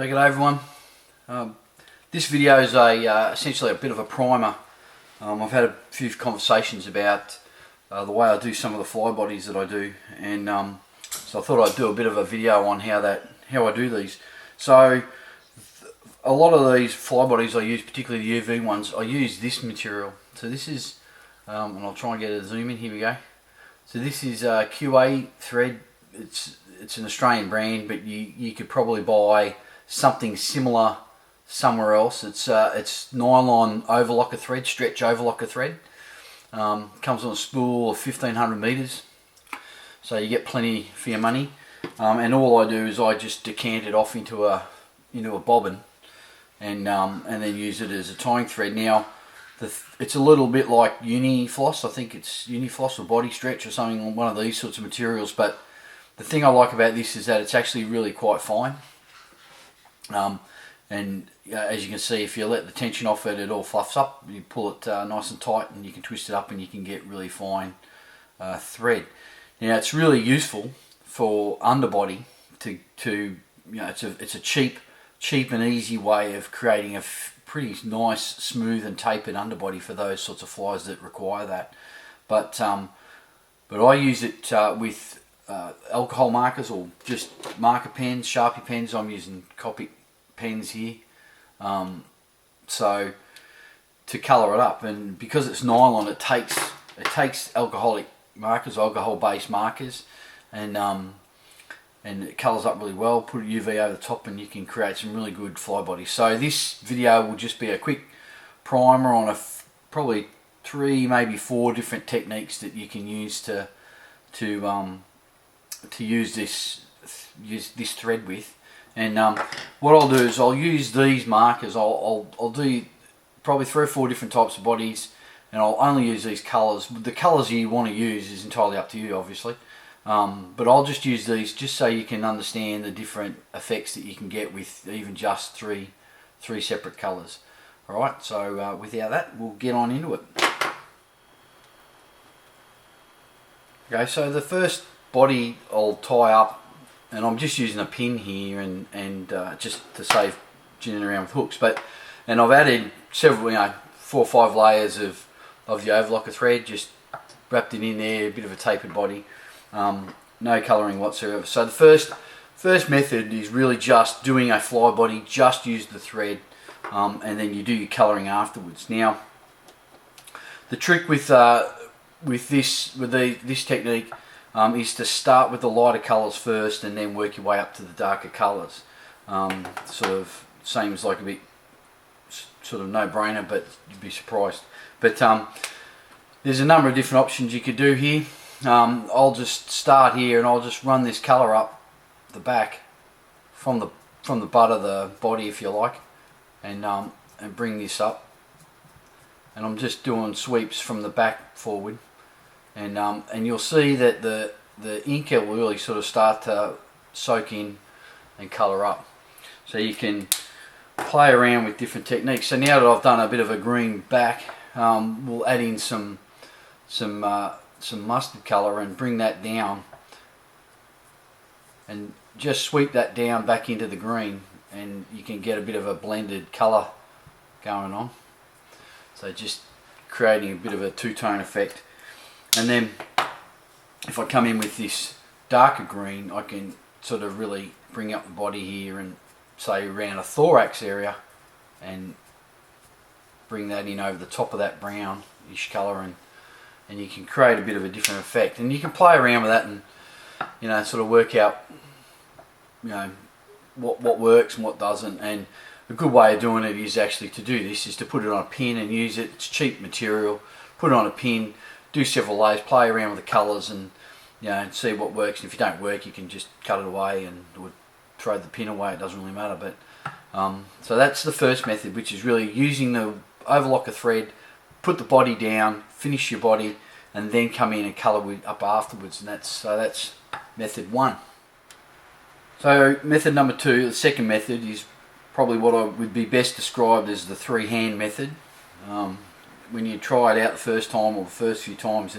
So good day everyone. This video is essentially a bit of a primer. I've had a few conversations about the way I do some of the fly bodies that I do, and so I thought I'd do a bit of a video on how I do these. So a lot of these fly bodies I use, particularly the UV ones, I use this material. So this is, and I'll try and get a zoom in. Here we go. So this is QA thread. It's an Australian brand, but you could probably buy something similar somewhere else. It's nylon overlocker thread, stretch overlocker thread. Comes on a spool of 1500 meters, so you get plenty for your money. And all I do is I just decant it off into a bobbin, and then use it as a tying thread. Now it's a little bit like uni floss. I think it's uni floss or body stretch or something, one of these sorts of materials. But the thing I like about this is that it's actually really quite fine. And as you can see, if you let the tension off it, it all fluffs up. You pull it nice and tight, and you can twist it up, and you can get really fine thread. Now it's really useful for underbody. It's a cheap and easy way of creating a pretty nice, smooth and tapered underbody for those sorts of flies that require that. But I use it with alcohol markers or just marker pens, Sharpie pens. I'm using Copic pens here, so to colour it up. And because it's nylon, it takes alcoholic markers, alcohol-based markers, and it colours up really well. Put a UV over the top, and you can create some really good fly bodies. So this video will just be a quick primer on probably 3, maybe 4 different techniques that you can use to use this thread with. And what I'll do is I'll use these markers. I'll do probably 3 or 4 different types of bodies, and I'll only use these colours. The colours you want to use is entirely up to you, obviously. But I'll just use these just so you can understand the different effects that you can get with even just three separate colours. Alright, so without that, we'll get on into it. Okay, so the first body I'll tie up, and I'm just using a pin here and just to save ginning around with hooks. And I've added several, 4 or 5 layers of the overlocker thread, just wrapped it in there, a bit of a tapered body, no colouring whatsoever. So the first method is really just doing a fly body, just use the thread, and then you do your colouring afterwards. Now, the trick with this technique is to start with the lighter colours first and then work your way up to the darker colours. Sort of seems like a bit sort of no-brainer, but you'd be surprised. But there's a number of different options you could do here. I'll just start here, and I'll just run this colour up the back from the butt of the body, if you like, and bring this up. And I'm just doing sweeps from the back forward. And you'll see that the ink will really sort of start to soak in and colour up. So you can play around with different techniques. So now that I've done a bit of a green back, we'll add in some mustard colour and bring that down, and just sweep that down back into the green, and you can get a bit of a blended colour going on. So just creating a bit of a two-tone effect. And then if I come in with this darker green, I can sort of really bring up the body here and say around a thorax area, and bring that in over the top of that brownish colour, and you can create a bit of a different effect. And you can play around with that and sort of work out what works and what doesn't. And a good way of doing it is actually to do this is to put it on a pin and use it. It's cheap material. Put it on a pin, do several layers, play around with the colours, and see what works. And if it don't work, you can just cut it away or throw the pin away. It doesn't really matter. But so that's the first method, which is really using the overlocker thread, put the body down, finish your body, and then come in and colour up afterwards. And that's method 1. So method number 2, the second method, is probably what I would be best described as the 3-hand method. When you try it out the first time or the first few times,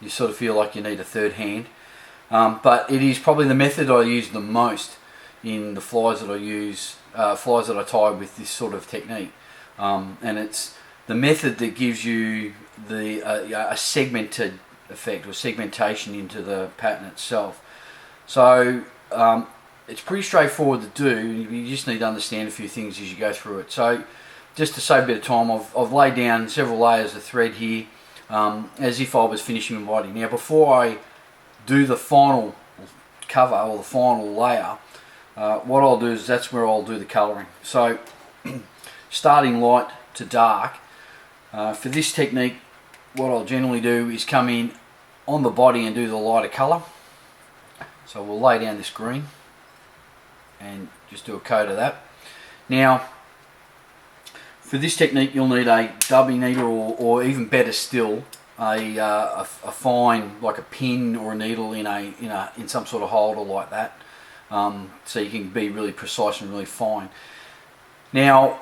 you sort of feel like you need a third hand. But it is probably the method I use the most in the flies that I use flies that I tie with this sort of technique, and it's the method that gives you the a segmented effect or segmentation into the pattern itself. So it's pretty straightforward to do. You just need to understand a few things as you go through it. So just to save a bit of time, I've laid down several layers of thread here, as if I was finishing my body. Now before I do the final cover or the final layer, what I'll do is that's where I'll do the colouring. So starting light to dark, for this technique what I'll generally do is come in on the body and do the lighter colour. So we'll lay down this green and just do a coat of that. Now for this technique you'll need a dubby needle, or even better still a fine, like a pin or a needle in some sort of holder like that, so you can be really precise and really fine. Now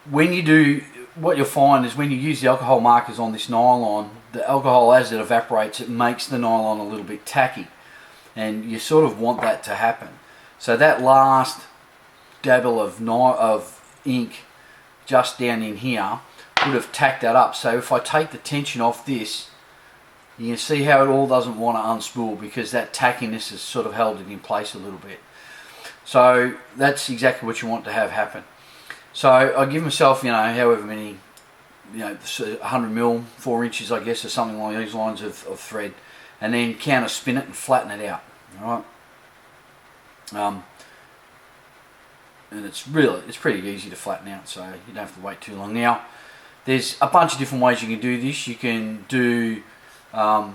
when you do, what you'll find is when you use the alcohol markers on this nylon, the alcohol as it evaporates, it makes the nylon a little bit tacky, and you sort of want that to happen. So that last dabble of ink just down in here would have tacked that up. So if I take the tension off this, you can see how it all doesn't want to unspool, because that tackiness has sort of held it in place a little bit. So that's exactly what you want to have happen. So I give myself, however many, 100 mil, 4 inches I guess, or something along these lines of thread, and then counter spin it and flatten it out. All right. And it's pretty easy to flatten out, so you don't have to wait too long. Now there's a bunch of different ways you can do this. You can do and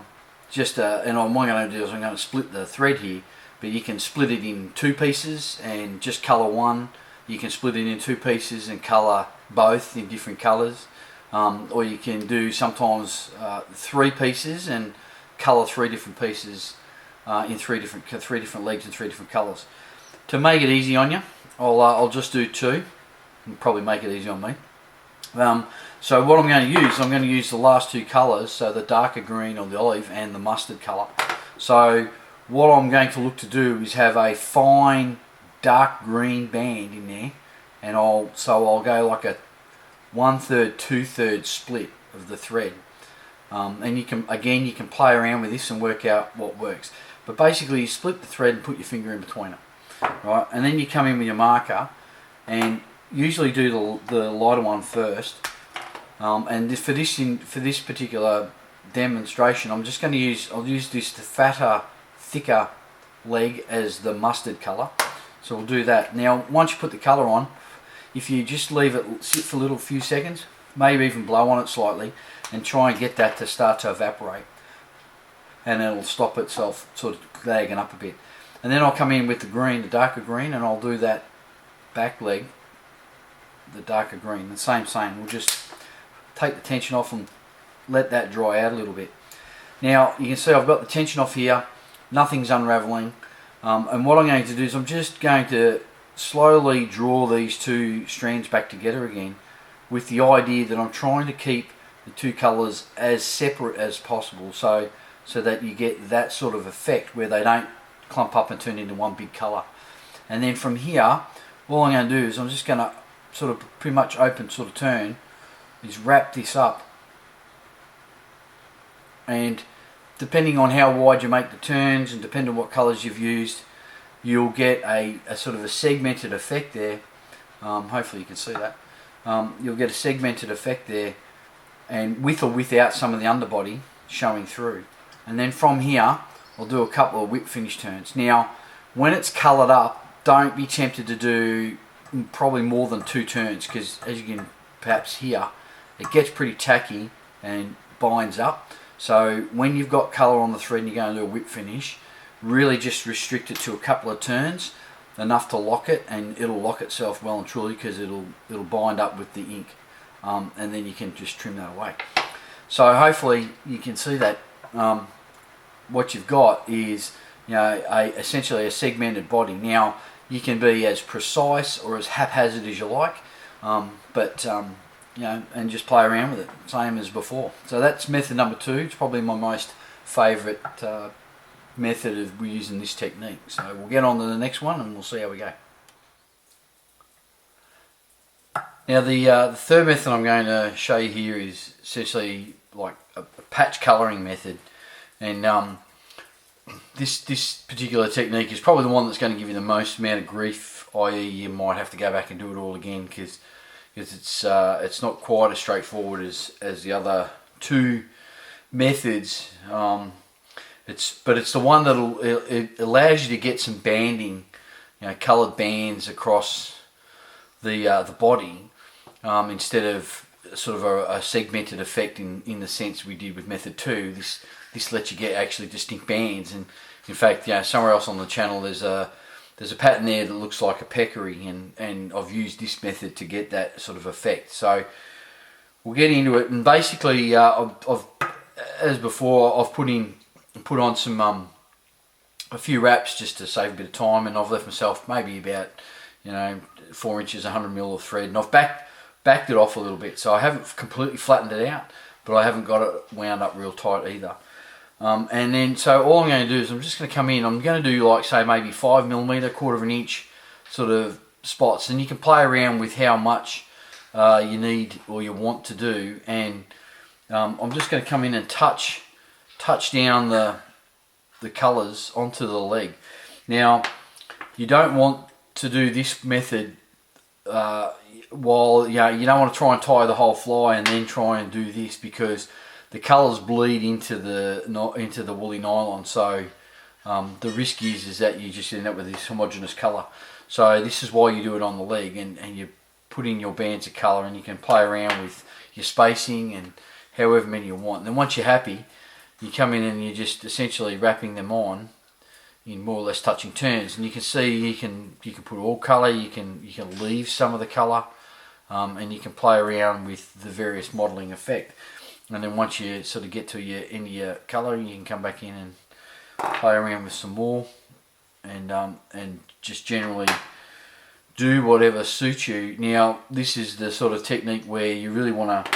what I'm going to do is I'm going to split the thread here, but you can split it in 2 pieces and just colour one. You can split it in 2 pieces and colour both in different colours, or you can do sometimes 3 pieces and colour 3 different pieces in three different legs and 3 different colours. To make it easy on you, I'll just do 2 and probably make it easy on me. So what I'm going to use the last 2 colours, so the darker green or the olive and the mustard colour. So what I'm going to look to do is have a fine dark green band in there, and I'll go like a 1/3, 2/3 split of the thread. And you can play around with this and work out what works. But basically you split the thread and put your finger in between it, right? And then you come in with your marker and usually do the lighter one first. And for this particular demonstration, I'm just going to use this fatter, thicker leg as the mustard colour. So we'll do that. Now once you put the colour on, if you just leave it sit for a few seconds, maybe even blow on it slightly, and try and get that to start to evaporate, and it'll stop itself sort of glagging up a bit. And then I'll come in with the green, the darker green, and I'll do that back leg, the darker green. The same, we'll just take the tension off and let that dry out a little bit. Now you can see I've got the tension off here, nothing's unraveling, and what I'm going to do is I'm just going to slowly draw these 2 strands back together again, with the idea that I'm trying to keep the 2 colours as separate as possible, so that you get that sort of effect where they don't clump up and turn into one big colour. And then from here, all I'm going to do is I'm just going to sort of pretty much open sort of turn, is wrap this up, and depending on how wide you make the turns and depending on what colours you've used, you'll get a sort of a segmented effect there. Hopefully you can see that. You'll get a segmented effect there, and with or without some of the underbody showing through. And then from here I'll do a couple of whip finish turns. Now when it's coloured up, don't be tempted to do probably more than 2 turns, because as you can perhaps hear, it gets pretty tacky and binds up. So when you've got colour on the thread and you're going to do a whip finish, really just restrict it to a couple of turns, enough to lock it, and it'll lock itself well and truly, because it'll bind up with the ink, and then you can just trim that away. So hopefully you can see that what you've got is essentially a segmented body. Now you can be as precise or as haphazard as you like, and just play around with it, same as before. So that's method number 2. It's probably my most favourite method of using this technique. So we'll get on to the next one and we'll see how we go. Now the third method I'm going to show you here is essentially like a patch colouring method, and this particular technique is probably the one that's going to give you the most amount of grief, i.e. you might have to go back and do it all again because it's not quite as straightforward as the other two methods. But it's the one that it allows you to get some banding, coloured bands across the body, instead of sort of a segmented effect in the sense we did with method 2. This lets you get actually distinct bands, and in fact, somewhere else on the channel there's a pattern there that looks like a peccary, and I've used this method to get that sort of effect. So we'll get into it, and basically as before, I've put on some a few wraps just to save a bit of time, and I've left myself maybe about 4 inches, 100mm of thread, and I've backed it off a little bit, so I haven't completely flattened it out, but I haven't got it wound up real tight either. And then so all I'm going to do is I'm just going to come in, I'm going to do like say maybe 5mm, quarter of an inch sort of spots, and you can play around with how much you need or you want to do, and I'm just going to come in and touch down the colours onto the leg. Now you don't want to do this method while you don't want to try and tie the whole fly and then try and do this, because the colours bleed into the woolly nylon. So the risk is that you just end up with this homogeneous colour. So this is why you do it on the leg, and you put in your bands of colour, and you can play around with your spacing and however many you want. And then once you're happy, you come in and you're just essentially wrapping them on in more or less touching turns, and you can see you can put all colour, you can leave some of the colour, and you can play around with the various modelling effect. And then once you sort of get to your end of your colour, you can come back in and play around with some more, and just generally do whatever suits you. Now this is the sort of technique where you really want to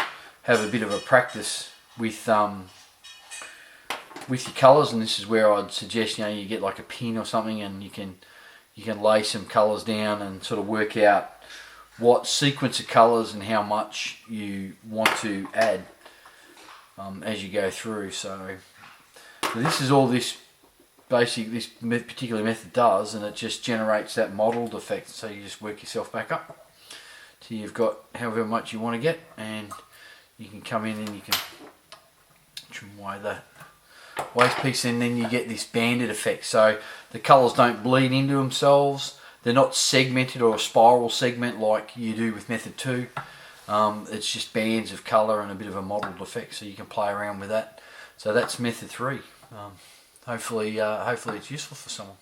have a bit of a practice with your colours, and this is where I'd suggest you get like a pin or something, and you can lay some colours down and sort of work out what sequence of colours and how much you want to add as you go through. So this is all this particular method does, and it just generates that modelled effect. So you just work yourself back up till you've got however much you want to get, and you can come in and you can trim away the waste piece, and then you get this banded effect. So the colours don't bleed into themselves, they're not segmented or a spiral segment like you do with method 2. It's just bands of colour and a bit of a modelled effect, so you can play around with that. So that's method 3. Hopefully it's useful for someone.